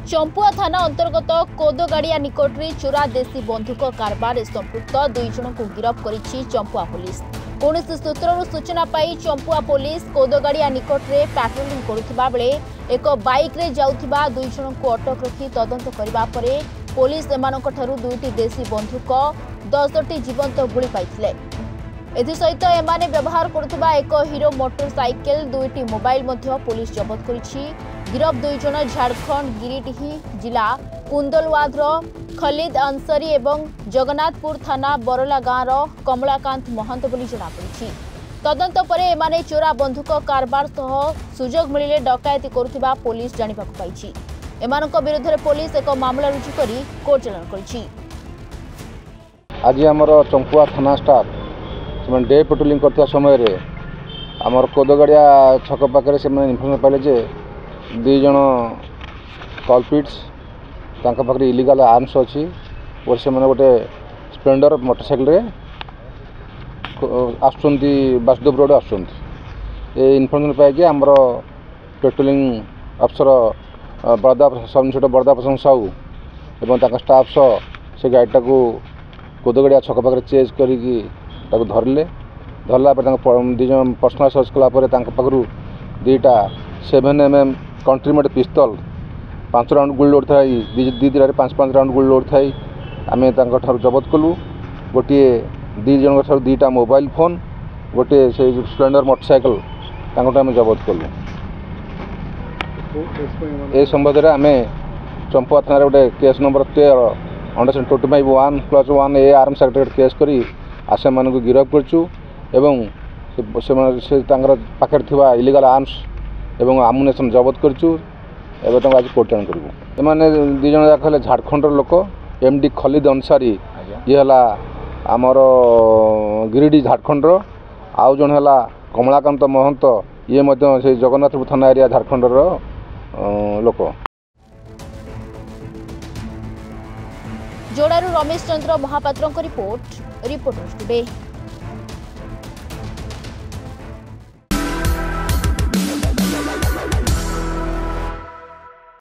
चंपुआ थाना अंतर्गत कोदगाड़िया निकट में चोरा देशी बंधुक कारबार संपृक्त 2 जन को गिरफ्त करिछि चंपुआ पुलिस। कौन सूत्र सूचना पाई चंपुआ पुलिस कोदगाड़िया निकट में पेट्रोलिंग करुवा बेले एक बाइक रे जाउथिबा 2 जन को अटक रखी तदंत करबा परे पुलिस एमानक ठारू 2टी देशी बंधुक 10टी जीवंत गुली पाइथिले। एसहित एमाने व्यवहार करुवा एक हीरो मोटरसाइकेल 2टी मोबाइल मध्य पुलिस जबत करिछि। गिरफ 2 जन झारखंड गिरिडीह जिला कुंदलवाद्र खलिद अंसरी एवं जगन्नाथपुर थाना बरला गाँव कमलाकांत महंत बोली जनापड़ी। तदंत पर एमाने चोरा बंधुक कारबार सह सुजोग मिले डकायती करुवा पुलिस जानिबाकु पाइछि। एमानक विरुद्ध में पुलिस एक मामला रुजु करी कोर्ट चालान करिछि। आज आमर चंपुआ थाना स्टाफ से डे पेट्रोलिंग करता समय आमर कोदगाड़िया छक पाखे से इनफर्मेशन पाइले जे 2 जन कल्प्रिट्स तांका पाखे इलिगाल आर्म्स अच्छी और से गोटे स्प्लेंडर मोटरसाइकिल आसुंती बासुदेव रोड आसुंती ये इनफर्मेशन पाई आमर पेट्रोलिंग अफसर बरदा सब इन्स्पेक्टर बरदा प्रसन्न साहू और स्टाफ सह से गाड़ीटा को कोदगाड़िया छक पाखे चेज करी धरले धरला 2 जन पर्सनाल सर्च कलापर पाखु 2टा 7mm कंट्रीमेड पिस्तल 5 राउंड गुली लोड था 2 5 राउंड गुली लोड था आम जबत कलु। गोटे 2 जन 2टा मोबाइल फोन गोटे से स्प्लेंडर मोटरसाइकिल आम जबत कलु। ए संबंध में आम चंपुआ थाना गोटे केस नंबर 13 अंडर 25(1)(1) ए आर्म्स एक्ट केस करी आसे मान को गिरफ्त करछु एवं से पाखे थिबा इलिगाल आर्म्स एवं आमुनेशन जबत करछु एवं आज कोर्ट चालान करूँ। एमाने 2 जन जाक हेले झारखंड लोक एमडी खलिद अंसारी ये हला आमर गिरिडीह झारखंड आउ जन हला कमलाकांत महंत ये मध्य से जगन्नाथपुर थाना एरिया झारखंड लोक। जोड़ारू Ramesh Chandra Mahapatra report reporters today.